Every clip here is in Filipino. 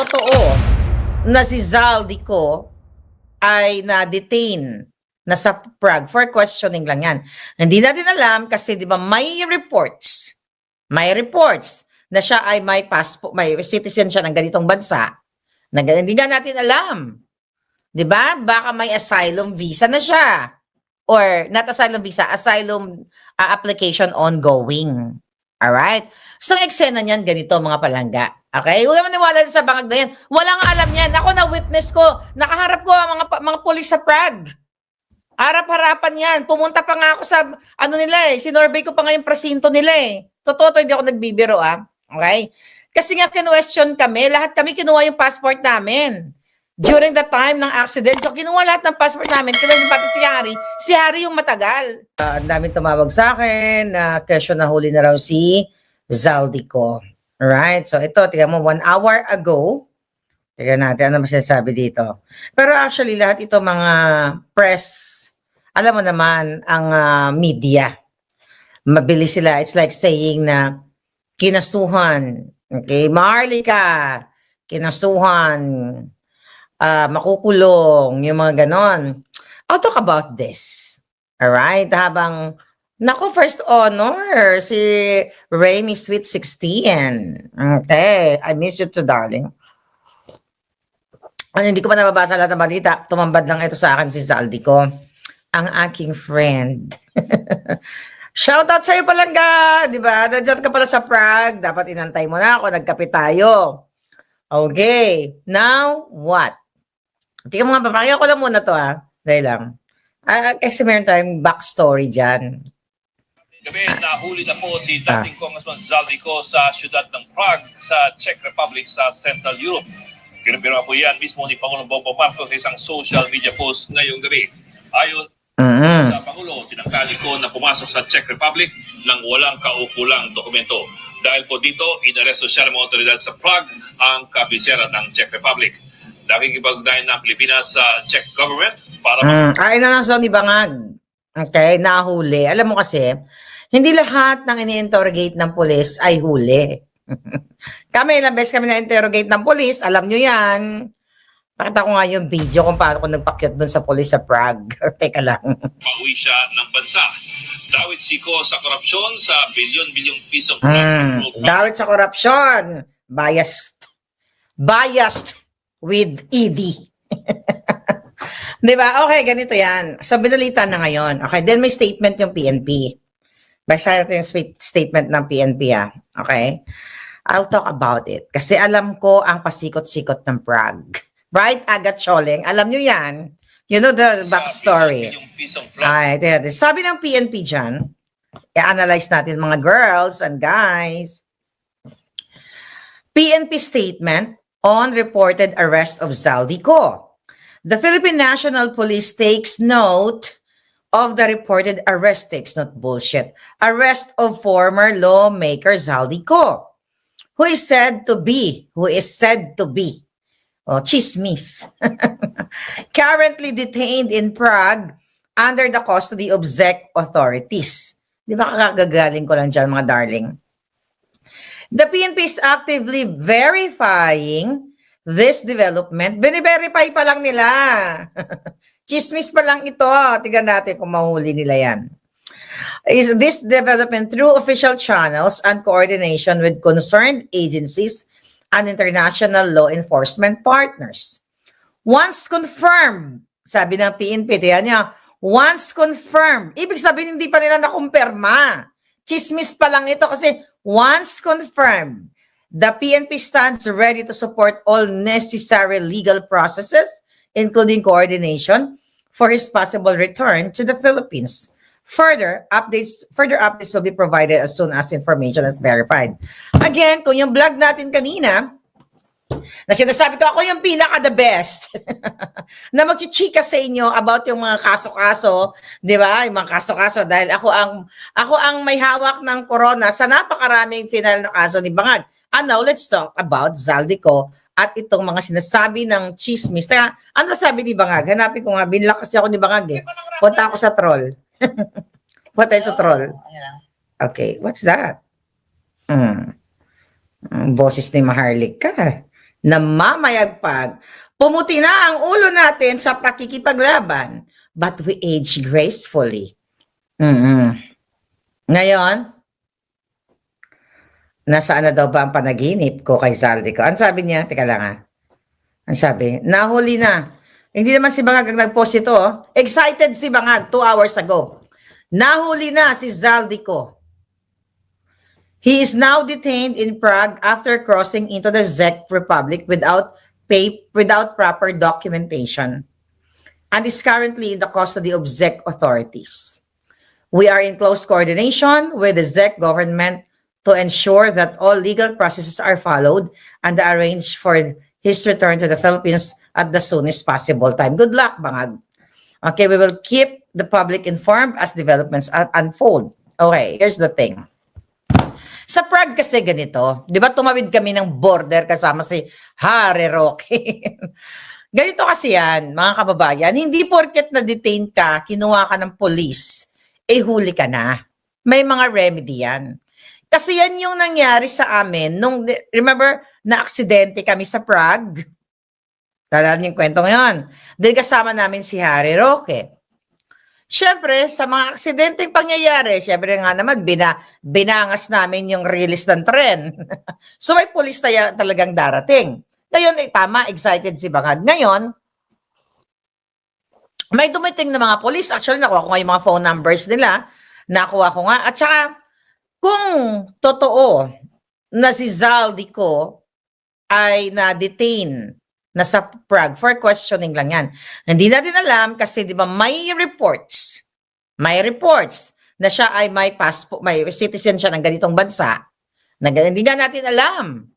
totoo na si Zaldico ay na-detain na sa Prague for questioning lang yan. Hindi natin alam kasi 'di ba may reports na siya ay may passport, may citizen siya ng ganitong bansa. Hindi na natin alam. 'Di ba? Baka may asylum visa na siya. Or not asylum visa, asylum application ongoing. Alright? So, ang eksena niyan, ganito mga palangga. Okay? Huwag naman maniwala sa bangag na yan. Walang alam yan. Ako na witness ko. Nakaharap ko ang mga pulis sa Prague. Harap-harapan yan. Pumunta pa nga ako sa, ano nila eh, sinorvey ko pa nga yung presinto nila eh. Totoo, hindi ako nagbibiro Okay? Kasi nga kinwestiyon kami, lahat kami kinuha yung passport namin. During the time ng accident, so kinuha lahat ng passport namin, kasi pati si Harry yung matagal. Ang daming tumawag sa akin na kesyo na huli na raw si Zaldico. Alright, so ito, tingnan mo, 1 hour ago, tingnan natin ano masasabi dito. Pero actually, lahat ito mga press, alam mo naman, ang media, mabilis sila. It's like saying na kinasuhan, okay, Maharlika, kinasuhan, makukulong, yung mga ganon. I'll talk about this. Alright? Habang, nako, first honor, si Remy Sweet 16. Okay. I miss you too, darling. Hindi ko pa nababasa lahat ng balita. Tumambad lang ito sa akin si Zaldico. Ang aking friend. Shoutout sa'yo palangga, di ba? Nandiyan ka pala sa Prague. Dapat inantay mo na ako. Nagkape tayo. Okay. Now, what? Tingnan mo nga, papakita ko lang muna to Dahil lang. Kasi meron tayong backstory dyan. Gabi, nahuli na po si dating Congressman Zaldico sa siyudad ng Prague sa Czech Republic sa Central Europe. Pinapirma po yan mismo ni Pangulong Bongbong Marcos sa isang social media post ngayong gabi. Ayon sa Pangulo, tinangkali ko na pumasok sa Czech Republic nang walang kaukulang dokumento. Dahil po dito, inaresto siya ng mga otoridad sa Prague, ang kabisera ng Czech Republic. Nakikipag-ugnayan ng Pilipinas sa Czech government para... Ay na lang sa ni Bangag. Okay, nahuli. Alam mo kasi, hindi lahat ng ini-interrogate ng pulis ay huli. Kami, ilang beses kami na-interrogate ng pulis, alam nyo yan. Pakita ko nga yung video kung paano ko nagpakyot dun sa pulis sa Prague. Teka lang. Pauwi siya ng bansa. Dawit siko sa korupsyon sa bilyon-bilyong pisong... Dawit sa korupsyon. Biased with ED. Di ba? Okay, ganito yan. So, binalita na ngayon. Okay, then may statement yung PNP. Basta natin yung statement ng PNP, Okay? I'll talk about it. Kasi alam ko ang pasikot-sikot ng Prague. Right, Agat Choleng? Alam nyo yan. You know the backstory. Ay, sabi ng PNP dyan, i-analyze natin mga girls and guys. PNP statement on reported arrest of Zaldico. The Philippine National Police takes note of the reported arrest, takes note bullshit, arrest of former lawmaker Zaldico, who is said to be, chismis, currently detained in Prague under the custody of Czech authorities. Di ba kakagaling ko lang dyan, mga darling? The PNP is actively verifying this development. Bini-verify pa lang nila. Chismis pa lang ito. Tignan natin kung mahuli nila yan. Is this development through official channels and coordination with concerned agencies and international law enforcement partners. Once confirmed, sabi ng PNP, tiyan niya, once confirmed, ibig sabihin hindi pa nila nakumpirma. Chismis pa lang ito kasi once confirmed, the PNP stands ready to support all necessary legal processes, including coordination, for his possible return to the Philippines. Further updates will be provided as soon as information is verified. Again, kung yung vlog natin kanina, na sinasabi ko ako yung pinaka-the best na magchichika sa inyo about yung mga kaso-kaso, di ba? Yung mga kaso-kaso dahil ako ang may hawak ng corona sa napakaraming final na kaso ni Bangag. And now, let's talk about Zaldico at itong mga sinasabi ng chismis. Ano sabi ni Bangag? Hanapin ko nga, binlock kasi ako ni Bangag eh. Punta ako sa troll. Punta sa troll. Okay, what's that? Boses ni Maharlika. na mamayagpag, pumuti na ang ulo natin sa pakikipaglaban, but we age gracefully. Ngayon, nasaan na daw ba ang panaginip ko kay Zaldico? Ang sabi niya, teka lang ha. Ang sabi, nahuli na. Hindi naman si Bangag ang nag-post ito. Oh. Excited si Bangag 2 hours ago. Nahuli na si Zaldico. He is now detained in Prague after crossing into the Czech Republic without proper documentation and is currently in the custody of Czech authorities. We are in close coordination with the Czech government to ensure that all legal processes are followed and arrange for his return to the Philippines at the soonest possible time. Good luck, Bangag. Okay, we will keep the public informed as developments unfold. Okay, here's the thing. Sa Prague kasi ganito, di ba tumawid kami ng border kasama si Harry Roque. Ganito kasi yan, mga kababayan, hindi porket na-detain ka, kinuha ka ng police, huli ka na. May mga remedy yan. Kasi yan yung nangyari sa amin nung, remember, na-aksidente kami sa Prague. Tandaan niyo yung kwento ngayon. Dahil kasama namin si Harry Roque. Siyempre, sa mga aksidenteng pangyayari, siyempre nga naman, binangas namin yung release ng tren. So may pulis talagang darating. Ngayon, tama, excited si Bangag. Ngayon, may dumating na mga pulis. Actually, nakuha ko nga yung mga phone numbers nila. Nakuha ko nga. At saka, kung totoo na si Zaldico ay na-detain na sa Prague for questioning lang yan. Hindi natin alam kasi di ba may reports na siya ay may passport, may citizen siya ng ganitong bansa. Hindi nga natin alam.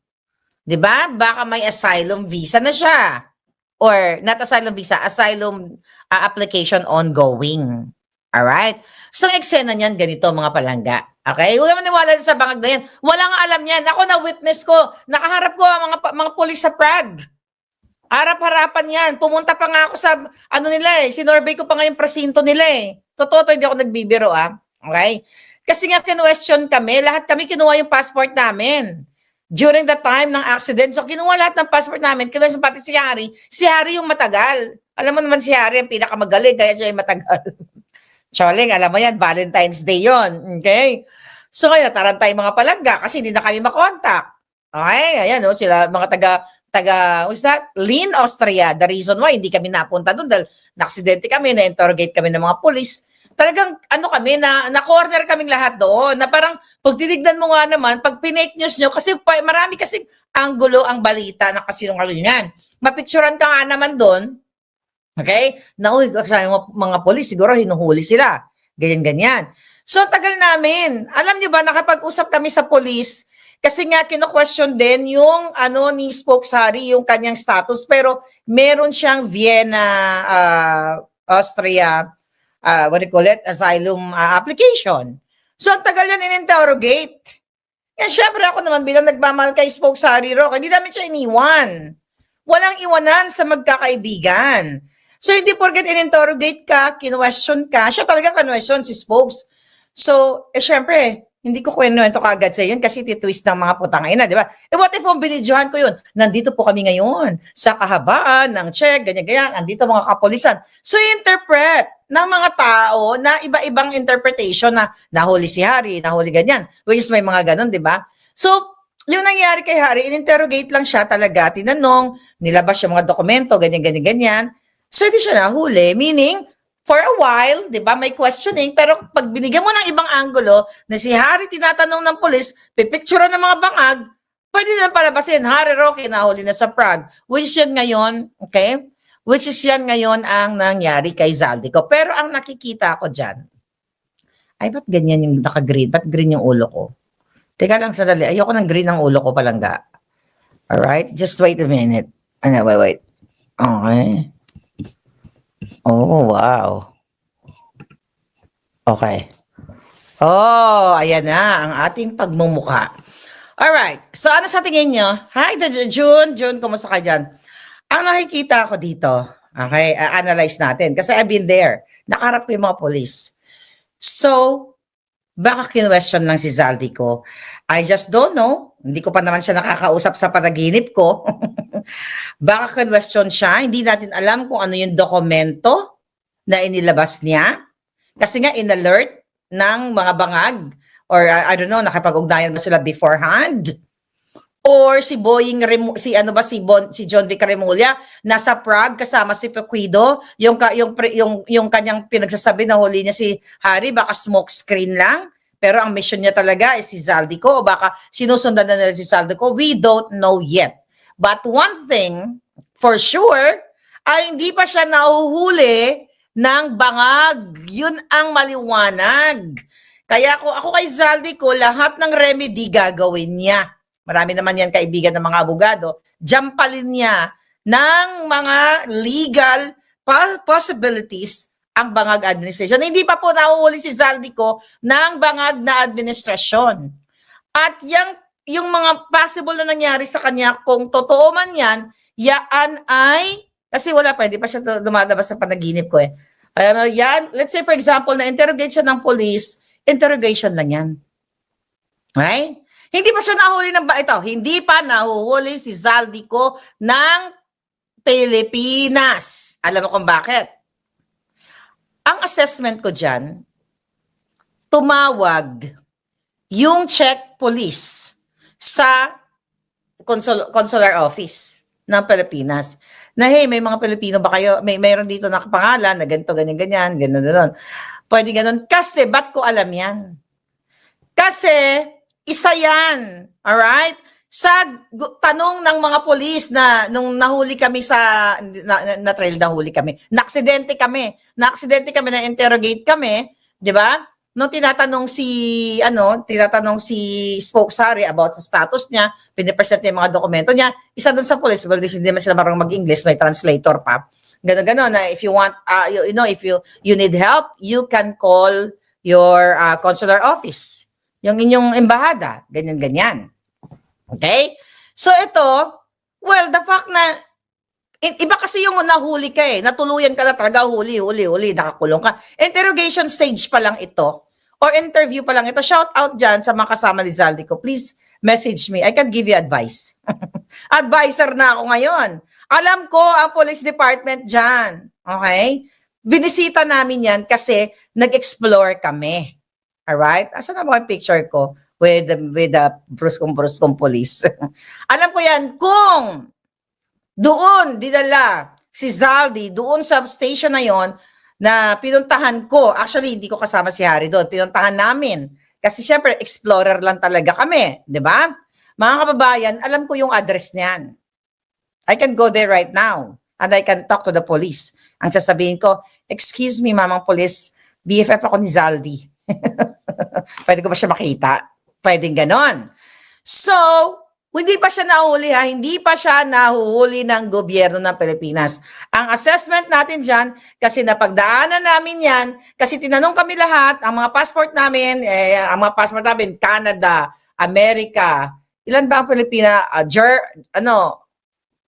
Di ba? Baka may asylum visa na siya. Or not asylum visa, asylum application ongoing. Alright? So, ang eksena niyan, ganito mga palangga. Okay? Huwag naman niwala sa Bangag na yan. Wala nga alam niyan. Ako na-witness ko. Nakaharap ko ang mga pulis sa Prague. Harap-harapan yan. Pumunta pa nga ako sa, sinorvey ko pa nga yung presinto nila eh. Totoo, hindi ako nagbibiro Okay? Kasi nga kinwestiyon kami, lahat kami kinuha yung passport namin. During the time ng accident, so kinuha lahat ng passport namin, kinuha pati si Harry. Si Harry yung matagal. Alam mo naman si Harry ang pinakamagaling, kaya siya yung matagal. Choling, alam mo yan, Valentine's Day yon. Okay? So ngayon, tarantay mga palangga kasi hindi na kami makontak. Okay? Ayan, sila mga what's that? Lynn, Austria. The reason why hindi kami napunta doon dahil na-aksidente kami, na-interrogate kami ng mga pulis. Talagang, kami, na-corner kaming lahat doon. Na parang, pag tinignan mo nga naman, pag pinake news nyo, kasi marami kasing anggulo ang balita na kasinungalingan. Mapicturan ka nga naman doon, okay? Na, kasi mga pulis, siguro hinuhuli sila. Ganyan-ganyan. So, tagal namin. Alam nyo ba, nakapag-usap kami sa pulis, kasi nga, kino-question din yung ni Spokesari, yung kanyang status, pero meron siyang Vienna, Austria, what do you call it, asylum application. So, ang tagal yan in-interrogate. Yan, syempre ako naman bilang nagmamahal kay Spokesari Roque, hindi namin siya iniwan. Walang iwanan sa magkakaibigan. So, hindi porket in-interrogate ka, kino-question ka, siya talaga kan-question si Spokes. So, syempre, hindi ko kwento kagad sa yun kasi titwist ng mga putang ina, di ba? What if binidyohan ko yun? Nandito po kami ngayon sa kahabaan ng Czech, ganyan-ganyan, nandito mga kapulisan. So, interpret ng mga tao na iba-ibang interpretation na nahuli si Harry, nahuli ganyan. Which is may mga ganon, di ba? So, yung nangyari kay Harry, in-interrogate lang siya talaga, tinanong, nilabas yung mga dokumento, ganyan-ganyan. So, hindi siya nahuli, meaning, for a while, di ba, may questioning, pero pag binigyan mo ng ibang anggulo, na si Harry tinatanong ng polis, pipicture ng mga bangag, pwede na palabasin, Harry Roque nahuli na sa Prague. Which is yan ngayon, okay? Which is yan ngayon ang nangyari kay Zaldico. Pero ang nakikita ko dyan, ay ba't ganyan yung naka-green? Ba't green yung ulo ko? Teka lang, sandali. Ayoko ng green ang ulo ko palangga. Alright? Just wait a minute. Wait. Okay. Oh, wow. Okay. Oh, ayan na ang ating pagmumuka. Alright. So, ano sa tingin nyo? Hi, June. June, kumusta ka dyan? Ang nakikita ko dito, okay, analyze natin. Kasi I've been there. Nakaharap ko yung mga police. So, baka kinwestiyon lang si Zaldico. I just don't know. Hindi ko pa naman siya nakakausap sa panaginip ko. Baka question siya, hindi natin alam kung ano yung dokumento na inilabas niya. Kasi nga in-alert ng mga bangag or I don't know, nakipag-ugnayan ba sila beforehand? Or si Boying si John Vic Remulla nasa Prague kasama si Pequido, yung kanyang pinagsasabi na huli niya si Harry, baka smoke screen lang. Pero ang mission niya talaga is si Zaldico, o baka sinusundan na nila si Zaldico, we don't know yet. But one thing for sure ay hindi pa siya nahuhuli ng bangag. Yun ang maliwanag. Kaya kung ako kay Zaldico, lahat ng remedy gagawin niya. Marami naman yan kaibigan ng mga abogado. Jampalin niya ng mga legal possibilities ang bangag administration. Hindi pa po nahuhuli si Zaldico ng bangag na administrasyon. At yung mga possible na nangyari sa kanya, kung totoo man yan, yaan ay, kasi wala pa, hindi pa siya lumalabas sa panaginip ko eh. Yan, let's say for example, na interrogate siya ng police, interrogation lang yan. Right? Hindi pa siya nahuli hindi pa nahuhuli si Zaldico ng Pilipinas. Alam mo kung bakit? Ang assessment ko dyan, tumawag yung Czech police sa consular office ng Pilipinas. Na hey, may mga Pilipino ba kayo? Mayroon dito nakapangalan na ganito, ganyan, ganun. Pwede ganun. Kasi, ba't ko alam yan? Kasi, isa yan. Alright? Sa tanong ng mga polis na nung nahuli kami na-trail nahuli kami. Na-aksidente kami, na-interrogate kami, di ba? Nung tinatanong si spokesary about sa status niya, pinipresent niya yung mga dokumento niya, isa doon sa polis, well, hindi naman sila marunong mag-English, may translator pa. Ganon, na if you want, if you need help, you can call your consular office. Yung inyong embahada, ganyan. Okay? So ito, well, the fact na, iba kasi yung nahuli ka eh, natuluyan ka na talaga, huli, nakakulong ka. Interrogation stage pa lang ito, or interview pa lang ito, shout out dyan sa mga kasama ni Zaldico, please message me, I can give you advice. Advisor na ako ngayon. Alam ko ang police department dyan, okay? Binisita namin yan kasi nag-explore kami. Alright? Asan na ba yung picture ko with the bruskong police? Alam ko yan, kung doon dinala si Zaldi, doon sa station na yon na pinuntahan ko, actually hindi ko kasama si Harry doon, pinuntahan namin. Kasi syempre, explorer lang talaga kami, di ba? Mga kababayan, alam ko yung address niyan. I can go there right now and I can talk to the police. Ang sasabihin ko, excuse me, mamang police, BFF ako ni Zaldi. Pwede ko ba siya makita? Pwedeng ganon. So, hindi pa siya nahuli ha, hindi pa siya nahuhuli ng gobyerno ng Pilipinas. Ang assessment natin dyan, kasi napagdaanan namin yan, kasi tinanong kami lahat, ang mga passport namin, Canada, America, ilan ba ang Pilipina?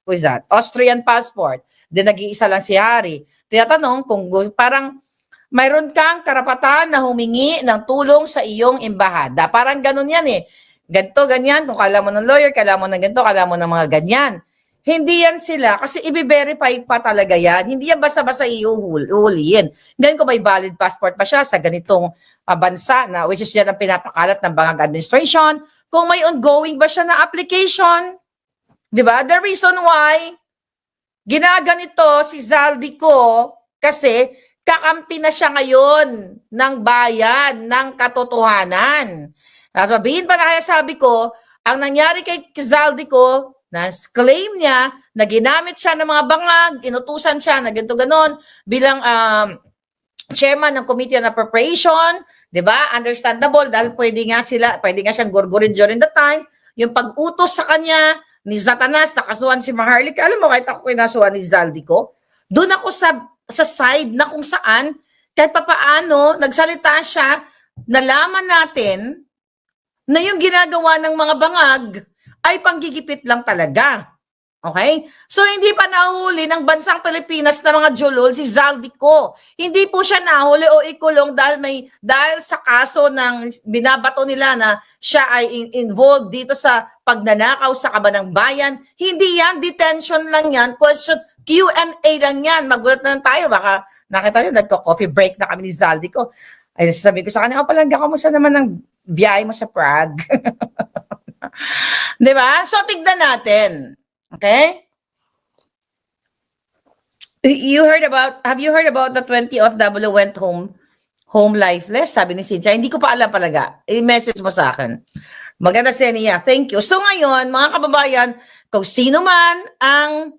Who is that? Austrian passport. Then nag-iisa lang si Harry. Tinatanong kung parang mayroon kang karapatan na humingi ng tulong sa iyong embahada. Parang ganun yan eh. Ganto, ganyan. Kung kala mo ng lawyer, kala mo ng ganito, kala mo ng mga ganyan. Hindi yan sila kasi i-verify pa talaga yan. Hindi yan basta-basta iuhuliin. Then kung may valid passport pa siya sa ganitong bansa na which is yan ang pinapakalat ng bangag administration, kung may ongoing ba siya na application. Diba? The reason why ginaganito si Zaldico kasi kakampi na siya ngayon ng bayan, ng katotohanan. Sabihin pa na kaya sabi ko, ang nangyari kay Zaldico, na claim niya na ginamit siya ng mga bangag, inutusan siya na ganito ganon bilang chairman ng Committee on Appropriation, 'di ba? Understandable dahil pwede nga siyang gurgurin during the time, yung pag-utos sa kanya ni Satanas, nakasuhan si Maharlika. Alam mo, kahit ako kinasuhan ni Zaldico, doon ako sa side na kung saan, kahit papaano, nagsalita siya, nalaman natin na yung ginagawa ng mga bangag ay panggigipit lang talaga. Okay? So, hindi pa nahuli ng bansang Pilipinas na mga jolol si Zaldico. Hindi po siya nahuli o ikulong dahil sa kaso ng binabato nila na siya ay involved dito sa pagnanakaw sa kabanang bayan. Hindi yan, detention lang yan, question, Q&A lang yan. Magulat na lang tayo, baka nakita nyo, nagko-coffee break na kami ni Zaldico. Ay, sabi ko sa kanya, Palangga, kamusta naman ang biyahe mo sa Prague? Di ba? So, tignan natin. Okay? Have you heard about the 20 OFW went home lifeless? Sabi ni Cynthia. Hindi ko pa alam Palangga. I-message mo sa akin. Maganda Senia. Thank you. So ngayon, mga kababayan, kung sino man ang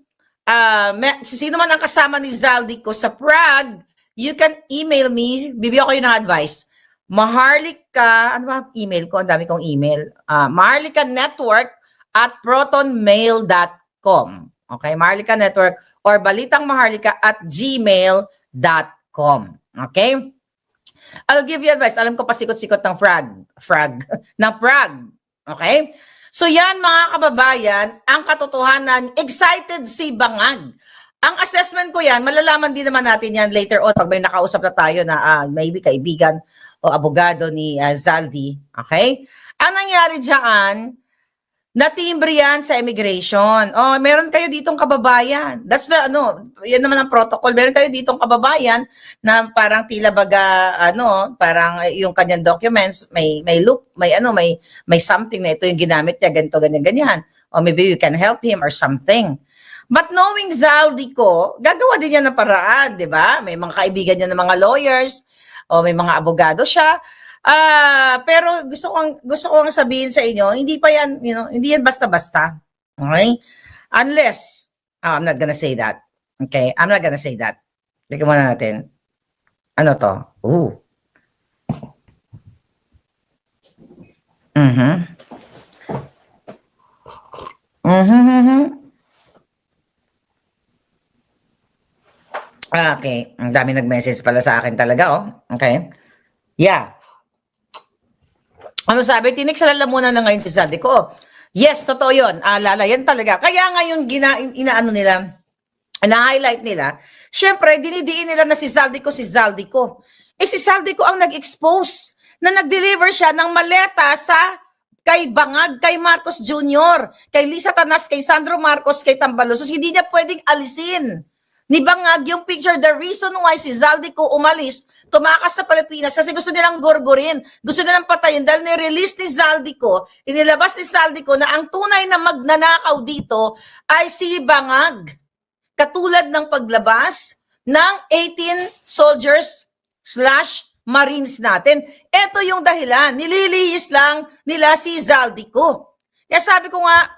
kasama ni Zaldico sa Prague, you can email me. Bibigyan ko yun ng advice. Maharlika, ano ba email ko? Ang dami kong email. Maharlika Network at protonmail.com. Okay, Maharlika Network or balitangmaharlika@gmail.com. Okay? I'll give you advice. Alam ko pasikot-sikot ng ng Prague. Okay? So yan mga kababayan, ang katotohanan, excited si Bangag. Ang assessment ko yan, malalaman din naman natin yan later on pag may nakausap na tayo na maybe kaibigan o abogado ni Zaldi. Okay? Ang nangyari dyan, natimbre yan sa immigration. Oh, meron kayo ditong kababayan. That's the yan naman ang protocol. Meron kayo ditong kababayan na parang tila baga parang yung kanyang documents may loop, may something na ito yung ginamit niya ganito ganyan. Or maybe you can help him or something. But knowing Zaldico, gagawa din niya ng paraan, 'di ba? May mga kaibigan niya ng mga lawyers o may mga abogado siya. Pero gusto ko sabihin sa inyo, hindi pa yan, hindi yan basta-basta. Okay? Unless, I'm not gonna say that. Okay? I'm not gonna say that. Tingnan muna natin. Ano to? Ooh. Okay. Ang dami nag-message pala sa akin talaga, oh. Okay? Yeah. Ano sabi? Tinik sa lalamunan na ngayon si Zaldico. Yes, totoo yun. Lala, yan talaga. Kaya ngayon inaano nila, na-highlight nila, syempre, dinidiin nila na si Zaldico. Eh si Zaldico ang nag-expose na nag-deliver siya ng maleta kay Bangag, kay Marcos Jr., kay Lisa Tanas, kay Sandro Marcos, kay Tambalos. So, hindi niya pwedeng alisin ni Bangag yung picture. The reason why si Zaldico umalis, tumakas sa Pilipinas, kasi gusto nilang gurgurin, gusto nilang patayin dahil ni-release ni Zaldico, inilabas ni Zaldico na ang tunay na magnanakaw dito ay si Bangag. Katulad ng paglabas ng 18 soldiers/marines natin. Ito yung dahilan. Nililihis lang nila si Zaldico. Kaya sabi ko nga,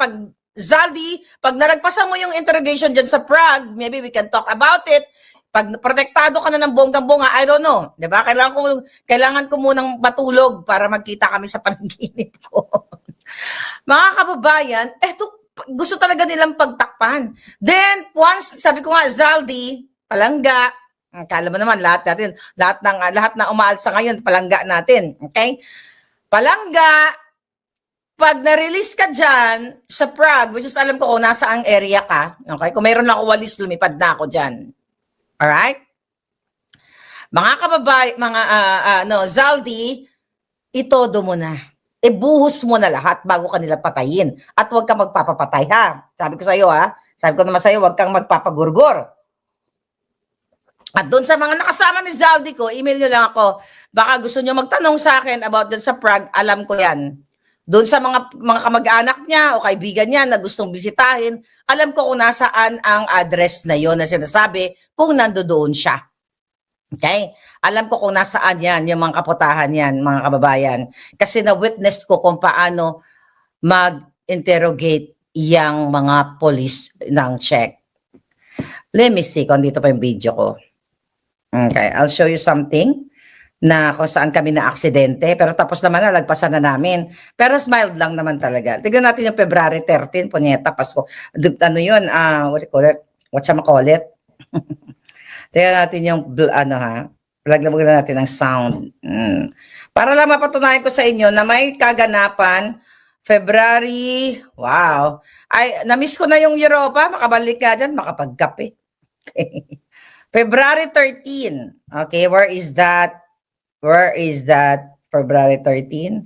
Zaldi, pag nalagpasan mo yung interrogation dyan sa Prague, maybe we can talk about it. Pag protektado ka na ng bonggang-bonga, I don't know. Diba? Kailangan ko munang matulog para magkita kami sa panaginip ko. Mga kababayan, gusto talaga nilang pagtakpan. Then, once, sabi ko nga, Zaldi, Palangga, kala mo naman, lahat na umaalsa ngayon, Palangga natin. Okay? Palangga, pag na-release ka dyan sa Prague, which is alam ko kung nasa ang area ka, okay? Kung mayroon lang ako walis, lumipad na ako dyan. Alright? Mga Zaldi, itodo mo na. Ibuhos mo na lahat bago ka nila patayin. At huwag kang magpapapatay, ha? Sabi ko sa'yo, ha? Sabi ko naman sa'yo, huwag kang magpapagurgur. At doon sa mga nakasama ni Zaldico, email nyo lang ako. Baka gusto nyo magtanong sa akin about dun sa Prague, alam ko yan. Doon sa mga kamag-anak niya o kaibigan niya na gustong bisitahin, alam ko kung nasaan ang address na yon na sinasabi kung nandoon siya. Okay? Alam ko kung nasaan yan, yung mga kaputahan yan, mga kababayan. Kasi na-witness ko kung paano mag-interrogate yung mga police ng Czech. Let me see kung dito pa yung video ko. Okay, I'll show you something na kung saan kami na aksidente, pero tapos naman na, lagpasan na namin. Pero smiled lang naman talaga. Tignan natin yung February 13, punyeta, Pasko. Ano yun? What do you call it? Whatchamacallit? Tignan natin yung, lagyan natin ng sound. Para lang mapatunayan ko sa inyo na may kaganapan February, wow. Ay, na-miss ko na yung Europa. Makabalik ka dyan, makapagkape. Okay. February 13. Okay, where is that? Where is that? February 13.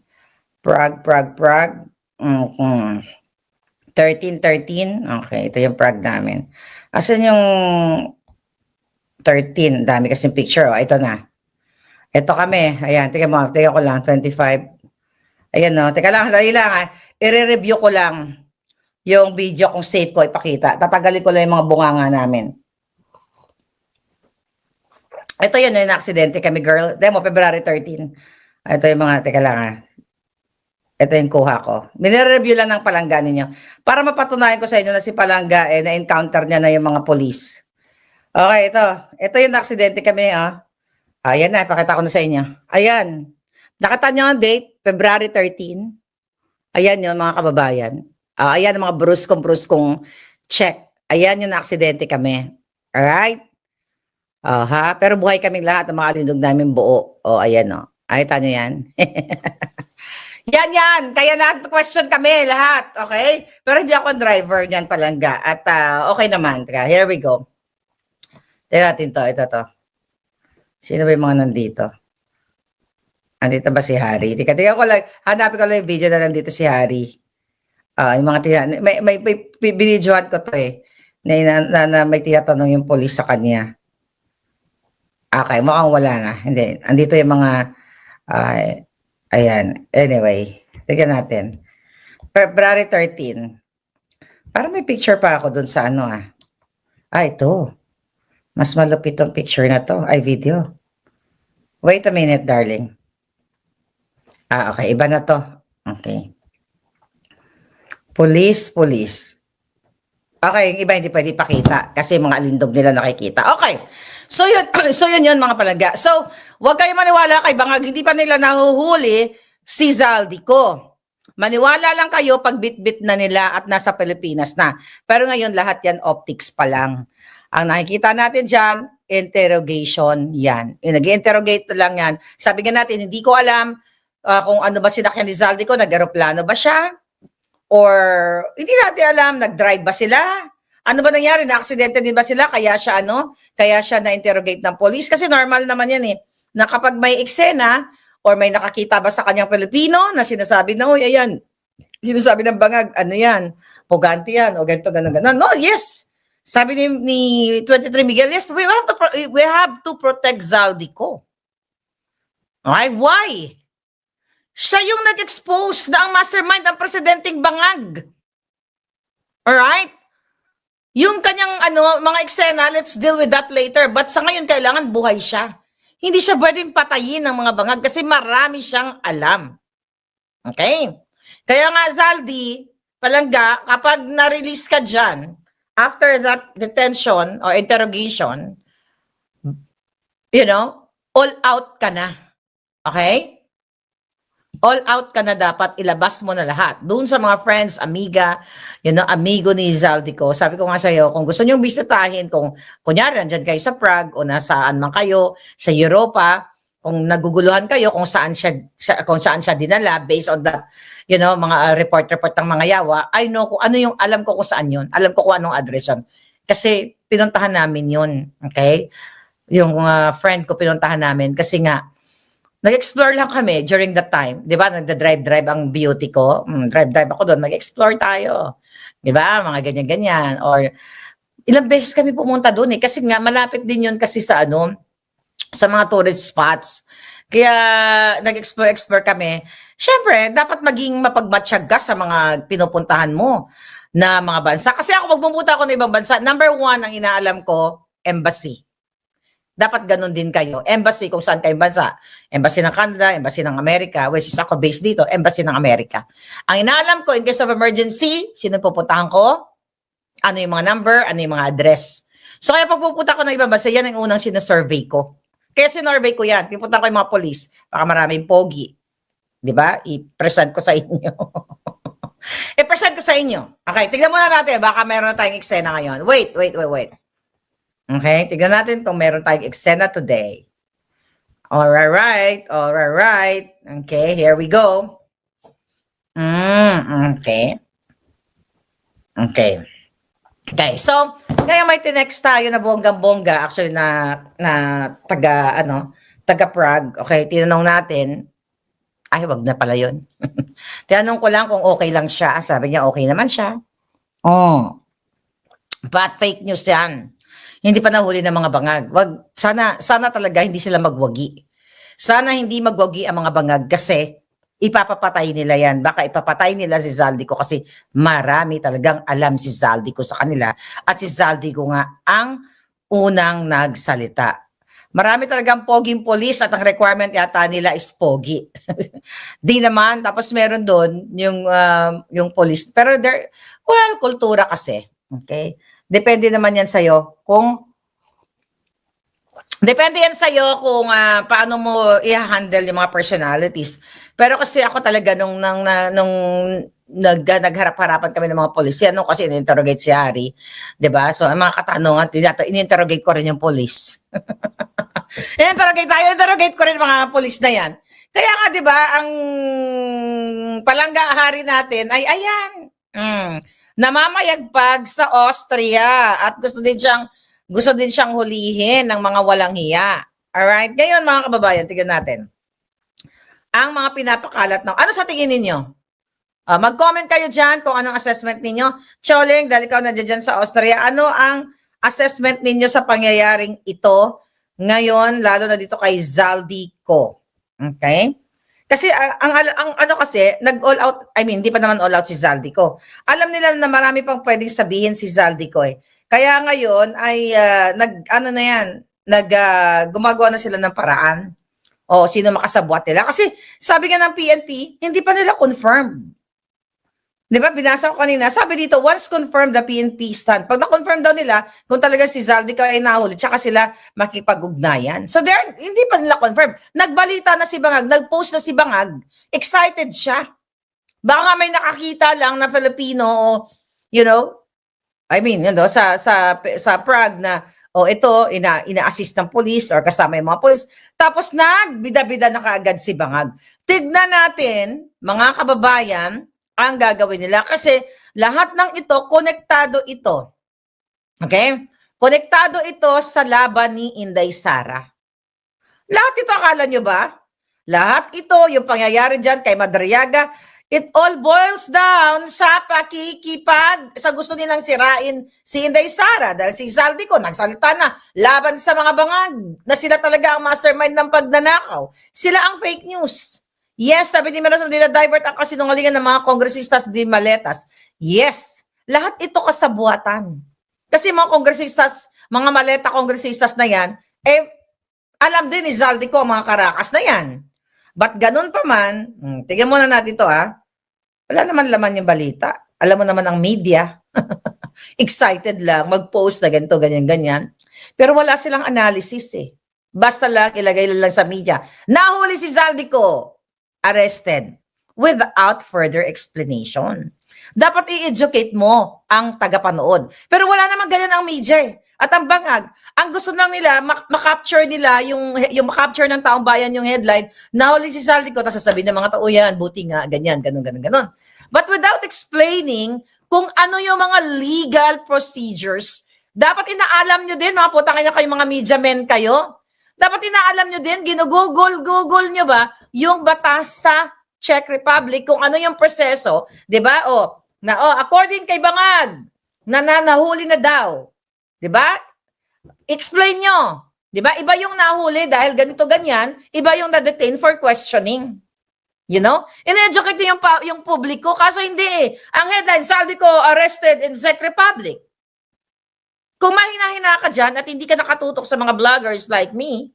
Prague. 13. Okay, ito yung Prague namin. Asan yung 13? Dami kasing picture. Oh, ito na. Ito kami. Ayan, tingnan mo. Tingnan ko lang. 25. Ayan, no. Teka lang, dali lang. I-review ko lang yung video kung safe ko ipakita. Tatagalin ko lang yung mga bunganga namin. Ito yun, yung aksidente kami, girl. Demo, February 13. Ito yung mga, teka lang Ito yung kuha ko. Minire-review lang ng palangga ninyo. Para mapatunayan ko sa inyo na si palangga, na-encounter niya na yung mga police. Okay, ito. Ito yung aksidente kami, Ayan na, ipakita ko na sa inyo. Ayan. Nakita niyo ang date, February 13. Ayan yun, mga kababayan. Ayan ang mga bruskong check. Ayan yung aksidente kami. Alright? Pero buhay kaming lahat ng mga alindog namin buo. Ayan Ayita nyo yan. Yan. Kaya na-question kami lahat. Okay? Pero hindi ako ang driver niyan palangga. At okay naman. Teka, here we go. Tingnan natin to. Ito to. Sino ba yung mga nandito? Andito ba si Harry? Tingnan ko lang. Hanapin ko lang yung video na nandito si Harry. Yung mga may binidyohan ko to na may tinatanong yung police sa kanya. Okay, mukhang wala na. Hindi. Andito yung mga, ayan. Anyway, tignan natin. February 13. Parang may picture pa ako dun sa ito. Mas malupit tong picture na to. Video. Wait a minute, darling. Okay. Iba na to. Okay. Police. Okay, yung iba hindi pwede ipakita kasi mga alindog nila nakikita. Okay. So yun mga palangga. So, huwag kayo maniwala kay Bangag, hindi pa nila nahuhuli si Zaldico. Maniwala lang kayo pag bit-bit na nila at nasa Pilipinas na. Pero ngayon lahat yan optics pa lang. Ang nakikita natin dyan, interrogation yan. Nag-interrogate lang yan. Sabi nga natin, hindi ko alam kung ano ba sinakyan ni Zaldico, nag-aeroplano ba siya? Or hindi natin alam, nag-drive ba sila? Ano ba nangyari? Na-aksidente din ba sila? Kaya siya na-interrogate ng police? Kasi normal naman yan na kapag may eksena or may nakakita ba sa kanyang Pilipino na sinasabi na, uy, ayan, sinasabi ng Bangag, ano yan, pugante yan, o ganito, gano'n. No, yes. Sabi ni 23 Miguel, yes, we have to protect Zaldico. Okay, why? Siya yung nag-expose na ang mastermind ang presidenteng Bangag. Alright? Yung kanyang mga eksena, let's deal with that later. But sa ngayon, kailangan buhay siya. Hindi siya pwedeng patayin ng mga Bangag kasi marami siyang alam. Okay? Kaya nga, Zaldi, palangga, kapag na-release ka dyan, after that detention or interrogation, all out ka na. Okay? All out ka na dapat, ilabas mo na lahat. Doon sa mga friends, amiga, amigo ni Zaldico. Sabi ko nga sa'yo, kung gusto nyo bisitahin, kung kunyari, nandyan kayo sa Prague o nasaan man kayo, sa Europa, kung naguguluhan kayo, kung saan siya dinala, based on that, mga report ng mga yawa, I know kung ano yung, alam ko kung saan yun. Alam ko kung anong address yun. Kasi pinuntahan namin yun. Okay? Yung friend ko pinuntahan namin kasi nga, nag-explore lang kami during that time. Di ba? Nagda-drive ang beauty ko. Drive ako doon. Mag-explore tayo. Di ba? Mga ganyan-ganyan. Or ilang beses kami pumunta doon Kasi nga, malapit din yun kasi sa sa mga tourist spots. Kaya nag-explore kami. Siyempre, dapat maging mapagmatsyag ka sa mga pinupuntahan mo na mga bansa. Kasi ako, magpupunta ako ng ibang bansa. Number 1, ang inaalam ko, embassy. Dapat ganun din kayo. Embassy kung saan kayong bansa. Embassy ng Canada, Embassy ng Amerika, which is ako based dito, Embassy ng Amerika. Ang inaalam ko, in case of emergency, sino pupuntahan ko? Ano yung mga number? Ano yung mga address? So kaya pag pupunta ko ng ibang bansa, yan ang unang sinasurvey ko. Kaya sinurvey ko yan. Pupunta ko yung mga police. Baka maraming pogi. Diba? I-present ko sa inyo. I-present ko sa inyo. Okay, tignan muna natin. Baka meron na tayong eksena ngayon. Wait. Okay, tignan natin kung meron tayong eksena today. Alright. Okay, here we go. Okay. Okay. Okay. So, ngayon may tinext tayo na bonggang-bongga, actually na taga Prague. Okay, tinanong natin, ay wag na pala 'yon. Tinanong ko lang kung okay lang siya. Sabi niya okay naman siya. Oh. But fake news 'yan. Hindi pa nahuli ng mga bangag. Sana talaga hindi sila magwagi. Sana hindi magwagi ang mga bangag kasi ipapapatay nila yan. Baka ipapatay nila si Zaldico kasi marami talagang alam si Zaldico sa kanila at si Zaldico nga ang unang nagsalita. Marami talagang poging police at ang requirement yata nila is pogi. Di naman, tapos meron doon yung police. Pero kultura kasi. Okay? Depende naman yan sa'yo Depende yan sa'yo kung paano mo i-handle yung mga personalities. Pero kasi ako talaga nung nagharap-harapan kami ng mga polisi, kasi in-interrogate si Harry, 'di ba? So ang mga katanungan, in-interrogate ko rin yung police. In-interrogate ko rin mga police na yan. Kaya nga 'di ba, ang palangga Harry natin ay ayan. Namamayagpag sa Austria at gusto din siyang hulihin ng mga walang hiya. Alright? Ngayon mga kababayan, tingnan natin. Ang mga pinapakalat ng... Ano sa tingin ninyo? Mag-comment kayo dyan kung anong assessment ninyo. Choling, dahil ikaw nandiyan dyan sa Austria, ano ang assessment ninyo sa pangyayaring ito ngayon, lalo na dito kay Zaldico? Okay? Kasi ang ano kasi, nag-all out, hindi pa naman all out si Zaldico. Alam nila na marami pang pwedeng sabihin si Zaldico eh. Kaya ngayon ay gumagawa na sila ng paraan o sino makasabwat nila. Kasi sabi nga ng PNP, hindi pa nila confirmed. Di ba? Binasa ko kanina. Sabi dito, once confirmed the PNP stand. Pag na-confirm daw nila, kung talaga si Zaldico ay nahuli, tsaka sila makipag-ugnayan. So hindi pa nila confirmed. Nagbalita na si Bangag, nag-post na si Bangag, excited siya. Baka nga may nakakita lang na Filipino, sa Prague na, ito, ina-assist ng police or kasama yung mga police. Tapos nagbida-bida na kaagad si Bangag. Tignan natin, mga kababayan, ang gagawin nila. Kasi lahat ng ito, konektado ito. Okay? Konektado ito sa laban ni Inday Sara. Lahat ito, akala nyo ba? Lahat ito, yung pangyayari dyan kay Madariaga, it all boils down sa sa gusto nilang sirain si Inday Sara dahil si Zaldico nagsalita na laban sa mga bangag na sila talaga ang mastermind ng pagnanakaw. Sila ang fake news. Yes, sabi ni Meron, divert ang kasinungalingan ng mga kongresistas di maletas. Yes, lahat ito kasabuatan. Kasi mga kongresistas, mga maleta kongresistas na yan, alam din ni Zaldico mga karakas na yan. But ganun pa man, tingnan muna natin ito wala naman laman yung balita. Alam mo naman ang media. Excited lang, mag-post na ganito, ganyan. Pero wala silang analysis eh. Basta lang, ilagay lang sa media. Nahuli si Zaldico, arrested, without further explanation. Dapat i-educate mo ang tagapanood. Pero wala naman ganyan ang media eh. At ang Bangag, ang gusto lang nila, makapture nila yung makapture ng taong bayan yung headline, nahuli si Zaldico, tapos sasabihin ng mga tao yan, buti nga, ganyan. But without explaining kung ano yung mga legal procedures, dapat inaalam nyo din, mga putang ina kayo, mga media men kayo, dapat inaalam nyo din, Google nyo ba, yung batas sa Czech Republic, kung ano yung proseso, di ba? According kay Bangag, nahuli na daw. 'Di ba? Explain nyo. 'Di ba? Iba yung nahuli dahil ganito ganyan, iba yung na-detain for questioning. You know? In-educate yung publiko kaso hindi eh. Ang headline, Zaldico arrested in Czech Republic. Kung mahina-hina ka dyan at hindi ka nakatutok sa mga vloggers like me,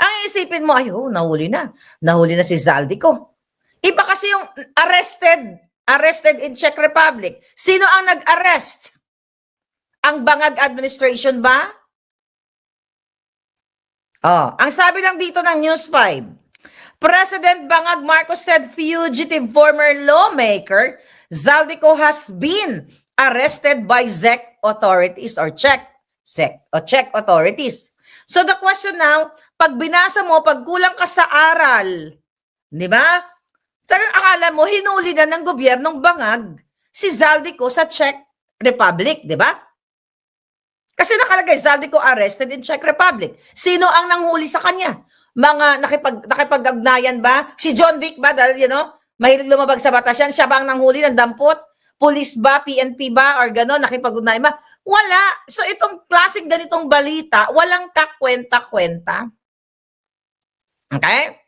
ang isipin mo, nahuli na. Nahuli na si Zaldico. Iba kasi yung arrested in Czech Republic. Sino ang nag-arrest? Ang Bangag administration ba? Ang sabi lang dito ng News 5, President Bangag Marcos said fugitive former lawmaker Zaldico has been arrested by Czech authorities or Czech authorities. So the question now, pag binasa mo, pag kulang ka sa aral, di ba? Talagang akala mo, hinuli na ng gobyernong bangag si Zaldico sa Czech Republic, di ba? Kasi nakalagay, Zaldico arrested in Czech Republic. Sino ang nanghuli sa kanya? Mga nakipag-ugnayan ba? Si John Wick ba? Dahil, mahilig lumabag sa batas yan. Siya ba ang nanghuli ng dampot? Police ba? PNP ba? Or gano'n? Nakipag-ugnayan ba? Wala. So, itong klaseng ganitong balita, walang kakwenta-kwenta. Okay?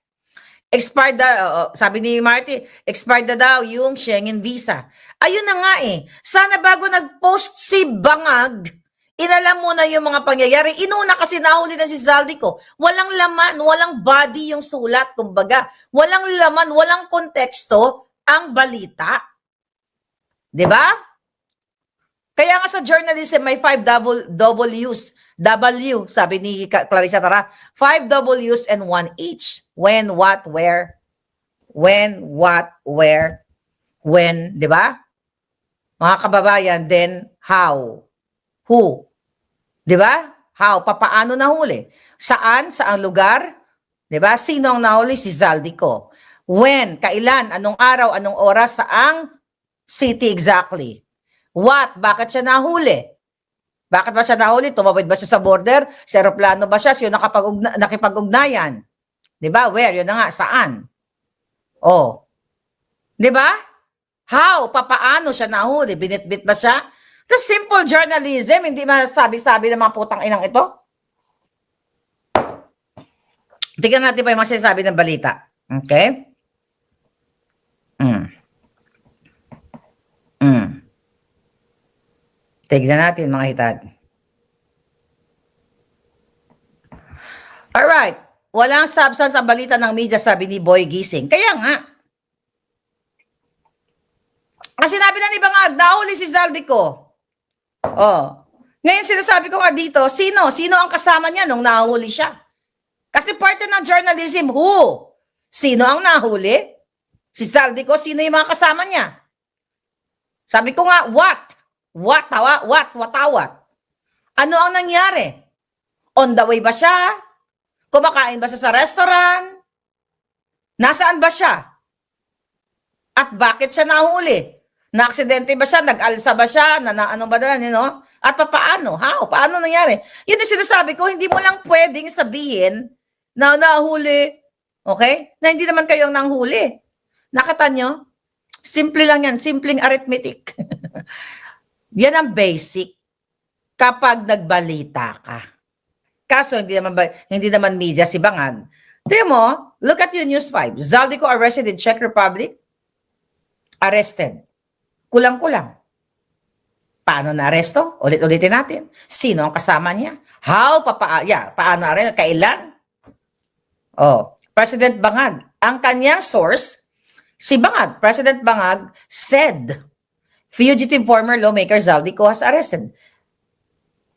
Expired daw, sabi ni Marty, expired na daw yung Schengen visa. Ayun na nga eh. Sana bago nag-post si Bangag, inalam mo na yung mga pangyayari. Inuna kasi nahuli na si Zaldico. Walang laman, walang body yung sulat, kumbaga. Walang laman, walang konteksto ang balita. 'Di ba? Kaya nga sa journalism may 5 W's. W, sabi ni Clarissa Tara, 5 W's and 1 H. When, what, where. When, what, where. When, di ba? Mga kababayan, then how. Who. Di ba? How, papaano nahuli? Saan, saang lugar? Di ba? Sino ang nahuli? Si Zaldico. When, kailan, anong araw, anong oras, saang city exactly. What? Bakit siya nahuli? Bakit ba siya nahuli? Tumawid ba siya sa border? Sa aeroplano ba siya? Sino nakipag-ugnayan? Di ba? Where? Yun na nga. Saan? Oh. Di ba? How? Papaano siya nahuli? Binitbit ba siya? The simple journalism, hindi masabi-sabi ng mga putang inang ito. Tingnan natin pa yung mga sinasabi ng balita. Okay? Tignan natin mga hitad. Alright. Walang substance ang balita ng media, sabi ni Boy Gising. Kaya nga. Ang sinabi na ni Bangag, nahuli si Zaldico. Oh. Ngayon sinasabi ko nga dito, sino ang kasama niya nung nahuli siya? Kasi parte ng journalism, who? Sino ang nahuli? Si Zaldico, sino yung mga kasama niya? Sabi ko nga, what? What? Ano ang nangyari? On the way ba siya? Kumakain ba siya sa restaurant? Nasaan ba siya? At bakit siya nahuli? Na-aksidente ba siya? Nag-alsa ba siya? Ano ba na, At paano? How? Paano nangyari? Yun ang sinasabi ko, hindi mo lang pwedeng sabihin na nahuli. Okay? Na hindi naman kayo ang nanghuli. Nakita nyo? Simple lang yan. Simpleng arithmetic. Yan ang basic kapag nagbalita ka. Kaso hindi naman media si Bangag. Tingnan mo, look at yung News 5. Zaldico arrested in Czech Republic. Arrested. Kulang-kulang. Paano na-aresto? Ulit-ulitin natin. Sino ang kasama niya? How? Paano arresto? Kailan? Oh, President Bangag. Ang kanyang source, si Bangag, President Bangag said, fugitive former lawmaker Zaldico was arrested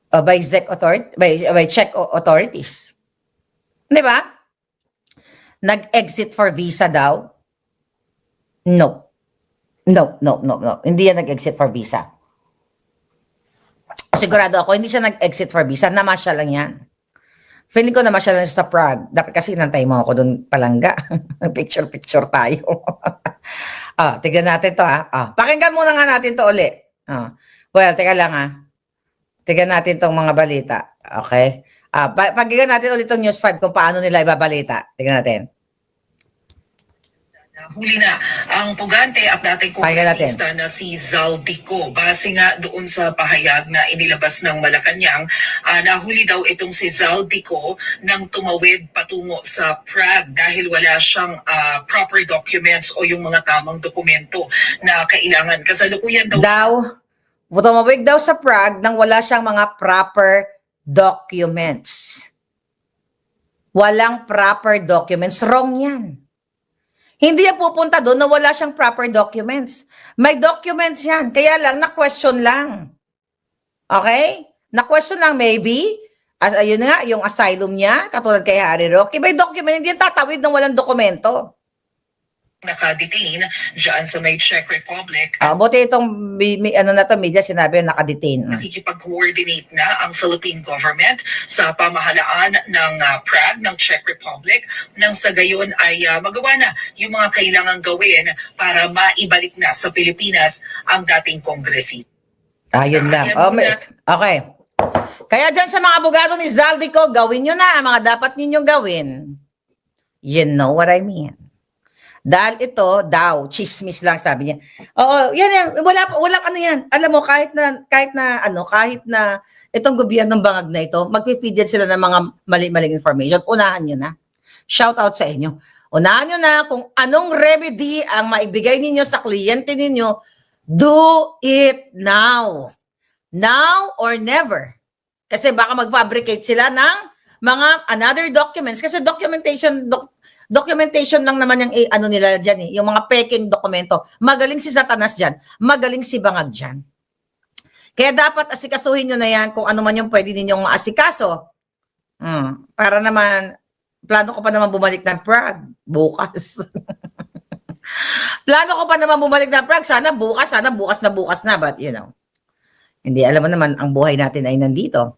by Czech authorities. Di ba? Nag-exit for visa daw? No. Hindi yan nag-exit for visa. Sigurado ako, hindi siya nag-exit for visa. Namasya lang yan. Feeling ko namasya lang siya sa Prague. Dapat kasi inantay mo ako doon palangga. Picture-picture tayo. Tignan natin to pakinggan muna nga natin to uli. Well, teka lang tignan natin tong mga balita. Okay? Pakinggan natin ulit tong News 5 kung paano nila ibabalita. Tignan natin. Huli na ang pugante at dating kongresista na si Zaldico. Base nga doon sa pahayag na inilabas ng Malacanang, nahuli daw itong si Zaldico nang tumawid patungo sa Prague dahil wala siyang proper documents o yung mga tamang dokumento na kailangan. Kasalukuyan tumawid daw sa Prague nang wala siyang mga proper documents. Walang proper documents. Wrong yan. Hindi yan pupunta doon na wala siyang proper documents. May documents yan. Kaya lang, na-question lang. Okay? Na-question lang maybe. Ayun nga, yung asylum niya, katulad kay Harry Roque. May document, hindi yan tatawid ng walang dokumento. nakadetain dyan sa may Czech Republic. Buti itong ano na to, media, sinabi nakadetain. Nakikipag-coordinate na ang Philippine government sa pamahalaan ng Prague ng Czech Republic nang sa gayon ay magawa na yung mga kailangang gawin para maibalik na sa Pilipinas ang dating kongresista. Yun lang. Okay. Kaya dyan sa mga abogado ni Zaldico, gawin nyo na ang mga dapat ninyong gawin. You know what I mean. Dahil ito, chismis lang sabi niya. Oo, yan, wala ano yan. Alam mo, kahit na itong gobyernong bangag na ito, magpipid yan sila ng mga mali-maling information. Unahan nyo na. Shout out sa inyo. Unahan nyo na kung anong remedy ang maibigay ninyo sa kliyente ninyo. Do it now. Now or never. Kasi baka mag-fabricate sila ng mga another documents. Kasi documentation lang naman yung ano nila dyan eh. Yung mga peking dokumento. Magaling si Satanas dyan. Magaling si Bangag dyan. Kaya dapat asikasuhin nyo na yan kung ano man yung pwede ninyong maasikaso. Para naman, plano ko pa naman bumalik ng Prague bukas. Plano ko pa naman bumalik ng Prague. Sana bukas na. But you know, hindi, alam mo naman, ang buhay natin ay nandito.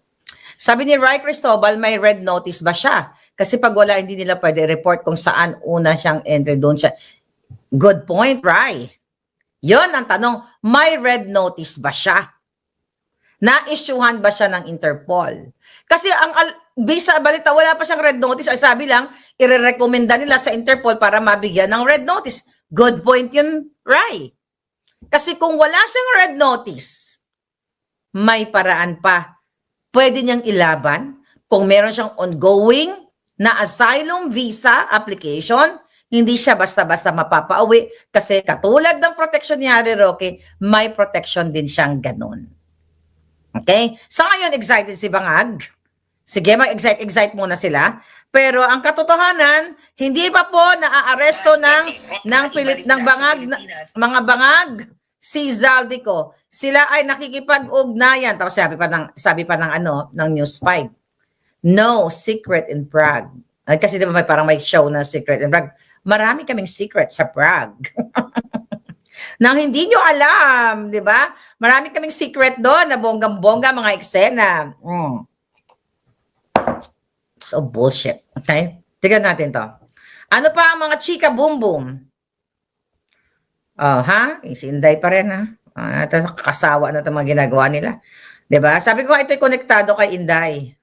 Sabi ni Rai Cristobal, may red notice ba siya? Kasi pag wala, hindi nila pwede report kung saan una siyang entry, doon siya. Good point, Rai. Yon ang tanong, may red notice ba siya? Na-issuehan ba siya ng Interpol? Kasi ang bisa balita, wala pa siyang red notice. Ay sabi lang, irerekomenda nila sa Interpol para mabigyan ng red notice. Good point yun, Rai. Kasi kung wala siyang red notice, may paraan pa. Pwede niyang ilaban kung meron siyang ongoing na asylum visa application, hindi siya basta-basta mapapauwi kasi katulad ng protection ni Harry Roque, may protection din siyang ganun. Okay? Sa ngayon, excited si Bangag. Sige, mag-excite muna sila. Pero ang katotohanan, hindi pa po naaaresto ng mga bangag si Zaldico. Sila ay nakikipag-ugnayan. Tapos sabi pa ng News 5. No secret in Prague. Kasi di ba parang may show na secret in Prague. Marami kaming secret sa Prague. Nang hindi nyo alam, di ba? Marami kaming secret doon na bonggang-bongga mga eksena. So bullshit. Okay? Tignan natin to. Ano pa ang mga chika boom boom? Si Inday pa rin ha? Kasawa na ito mga ginagawa nila. Diba? Sabi ko, ito'y konektado kay Inday.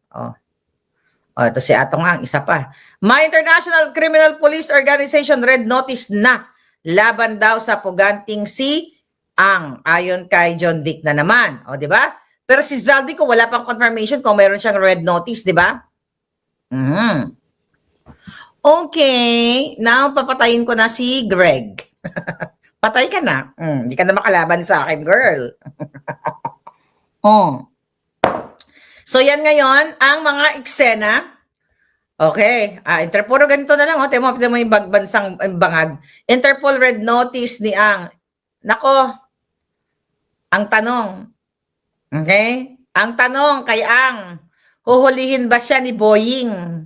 Ito si Atong Ang, isa pa. My International Criminal Police Organization red notice na laban daw sa puganting si Ang. Ayon kay John Vic na naman. Diba? Pero si Zaldico, wala pang confirmation kung mayroon siyang red notice, diba? Okay. Now, papatayin ko na si Greg. Patay ka na. Hindi ka na makalaban sa akin, girl. So, yan ngayon, ang mga eksena. Okay. Interpol, ganito na lang. Tingnan mo yung bansang bangag. Interpol red notice ni Ang. Nako, ang tanong. Okay? Ang tanong kay Ang, huhulihin ba siya ni Boying?